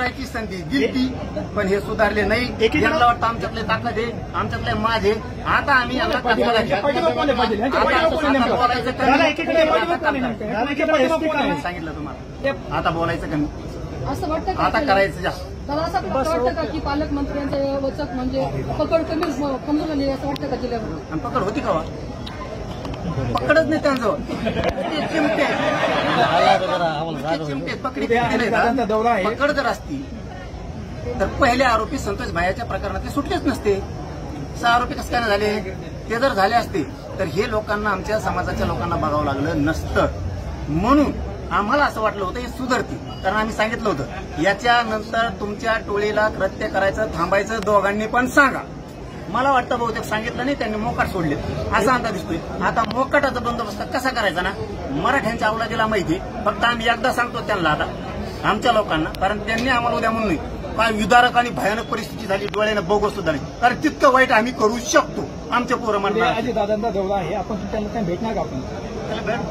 सुधारायची संधी दिली पण हे सुधारले नाही. यांना वाटतं आमच्यातले ताकद आहे, आमच्यातले माझ आहे. आता आम्ही यांना सांगितलं तुम्हाला, आता बोलायचं कमी, असं वाटतं आता करायचं जास्त. त्याला असं वाटतं का की पालकमंत्र्यांचं वचक म्हणजे पकड कमी कमजोर झाली असं वाटतं का जिल्ह्यामध्ये? आणि पकड होती का? पकडच नाही त्यांचं, ते चिमटे पकडी पकड जर असती तर पहिले आरोपी संतोष भाईच्या प्रकरणात सुटलेच नसते. 6 आरोपी कसं काय नाही झाले? ते जर झाले असते तर हे लोकांना, आमच्या समाजाच्या लोकांना बघावं लागलं नसतं. म्हणून आम्हाला असं वाटलं होतं हे सुधारतील, कारण आम्ही सांगितलं होतं याच्यानंतर तुमच्या टोळीला कृत्य करायचं थांबायचं दोघांनी पण सांगा. मला वाटतं बहुतेक सांगितलं नाही, त्यांनी मोकाट सोडले असा अंदाज दिसतोय. आता मोकाटाचा बंदोबस्त कसा करायचा ना, मराठ्यांच्या अवलादीला माहिती. फक्त आम्ही एकदा सांगतो त्यांना, आता आमच्या लोकांना, कारण त्यांनी आम्हाला उद्या म्हणून नाही काय विदारक आणि भयानक परिस्थिती झाली, डोळ्यानं बघू सुद्धा नाही, कारण तितकं वाईट आम्ही करू शकतो. आमच्या पोरं म्हणणार दादांचा दौरा आहे, आपण त्यांना भेटणार का? आपण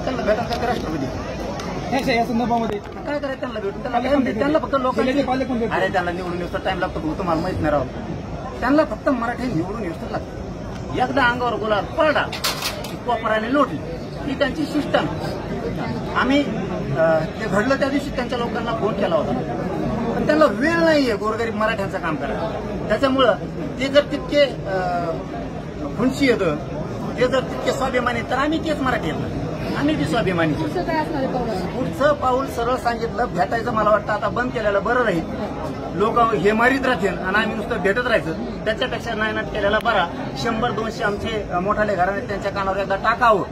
त्यांना भेटायचं का राष्ट्रपती या संदर्भामध्ये काय करायचं? त्यांना भेटून त्यांना फक्त लोकांनी, अरे त्यांना निवडून येऊन टाइम लागतो, तुम्हाला माहित नाही राहू. त्यांना फक्त मराठी निवडून येऊन लागतं. एकदा अंगावर गुलाब पडला कोपराने लोटली ही त्यांची सिस्टम. आम्ही ते घडलं त्या दिवशी त्यांच्या लोकांना फोन केला होता, पण त्यांना वेळ नाहीये गोरगरीब मराठ्यांचं काम करायला. त्याच्यामुळं ते जर तितके खुनशी येतं, ते जर तितके स्वाभिमानी, तर आम्ही तेच मराठी येत, आम्ही बी स्वाभिमानी. पुढचं पाऊल सरळ सांगितलं, भेटायचं मला वाटतं आता बंद केलेलं बरं राहील. लोक हे मारीत राहतील आणि आम्ही नुसतं भेटत राहायचं, त्याच्यापेक्षा नायनाट केलेला बरा. 100-200 आमचे मोठाले घराणे त्यांच्या कानावर एकदा टाकावं,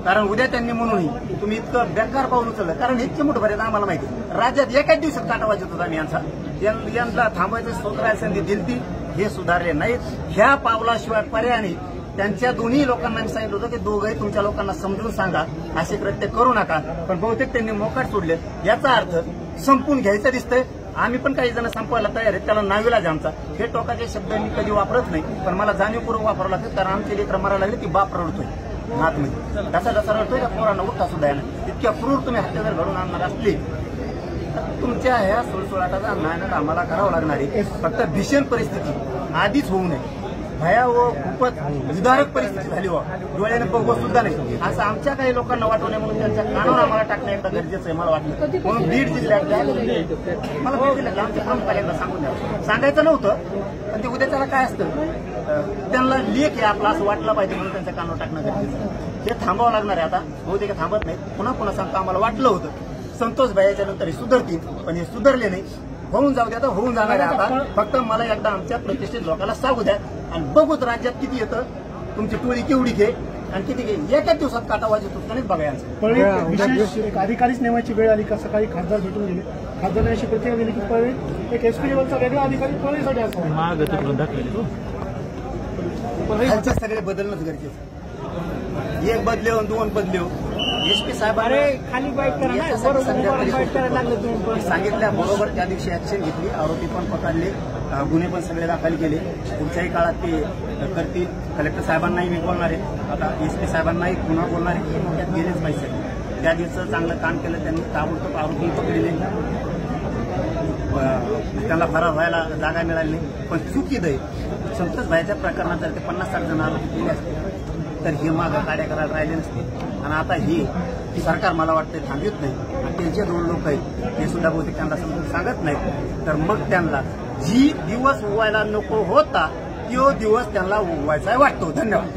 कारण उद्या त्यांनी म्हणून तुम्ही इतकं बेकार पाऊल उचललं. कारण इतके मोठं बरेच आम्हाला माहिती, राज्यात एकाच दिवसात काटा वाजत होता आम्ही यांचा थांबायचं सोत्रायला संधी दिलती, हे सुधारले नाहीत. ह्या पावलाशिवाय पर्याय नाही. त्यांच्या दोन्ही लोकांना मी सांगितलं होतं की दोघंही तुमच्या लोकांना समजून सांगा, असे कृत्य करू नका. पण बहुतेक त्यांनी मोकाट सोडले. याचा अर्थ संपून घ्यायचं दिसतंय. आम्ही पण काही जण संपवायला तयार आहेत, त्याला नाविलाज आमचा. हे टोकाचे शब्द मी कधी वापरत नाही, पण मला जाणीवपूर्वक वापरावं लागतं, कारण आमचे लेकरं मरायला लागले की बाप रडतोय नातमध्ये, कसा जसा रडतोय त्या पोरांना उठा सुद्धा येणार. इतक्या क्रूर तुम्ही हत्या जर घडून आणणार असली तर तुमच्या ह्या सुळसुळाटाचा नायनाट आम्हाला करावं लागणार आहे. फक्त भीषण परिस्थिती आधीच होऊ नये. भयावह खूपच विदारक परिस्थिती झाली हो, डोळ्याने बघू सुद्धा नाही असं आमच्या काही लोकांना वाटू नये म्हणून त्यांच्या कानावर आम्हाला टाकणं एकदा गरजेचं आहे मला वाटतं. म्हणून बीड जिल्ह्यात मला बीड जिल्ह्यात आमच्या प्रमुखाला सांगून द्यावं, सांगायचं नव्हतं, पण ते उद्या त्याला काय असतं, त्यांना लेख आहे आपला असं वाटलं पाहिजे म्हणून त्यांच्या कानावर टाकणं गरजेचं आहे. हे थांबावं लागणार आहे. आता बहुतेक थांबत नाही. पुन्हा सांगतो, आम्हाला वाटलं होतं संतोष भाईच्या नंतर हे सुधारतील, पण हे सुधारले नाही. होऊन जाऊ द्या, तर होऊन जाणार आहे. आता फक्त मला एकदा आमच्या प्रतिष्ठित लोकांना सांगू द्या आणि बघूच राज्यात किती येतं, तुमची टोळी केवढी घे आणि किती घे. एकाच दिवसात काटा वाजत होत बघायचं. अधिकारीच नेमायची वेळ आली का? सकाळी खासदार भेटून गेले, खासदारांनी अशी प्रतिक्रिया दिली की पळी एक एसपी लेवलचा वेगळा अधिकारी पळीसाठी असतो. सगळे बदलणंच गरजेचं. एक बदले 2 बदले एसपी साहेबांनी खाली सांगितल्याबरोबर त्या दिवशी ऍक्शन घेतली, आरोपी पण पकडले, गुन्हे पण सगळे दाखल केले. पुढच्याही काळात ते करतील. कलेक्टर साहेबांनाही मी बोलणार आहे, आता एसपी साहेबांनाही पुन्हा बोलणार आहे की मोठ्यात गेलेच पाहिजे. त्या दिवसाचं चांगलं काम केलं त्यांनी, ताबडतोब आरोपी पकडले, त्यांना फरार व्हायला जागा मिळाली नाही. पण चुकीद आहे, संतोष भाईच्या प्रकरणात जर ते 50-60 जण आरोपी केले असते तर हे मागं कार्य करायला राहिले नसते. आणि आता ही सरकार मला वाटतं थांबवत नाही आणि त्यांचे 2 लोक आहेत ते सुद्धा बहुतेक त्यांना समजून सांगत नाहीत. तर मग त्यांना जी दिवस उगवायला नको होता तो दिवस त्यांना उगवायचा वाटतो. धन्यवाद.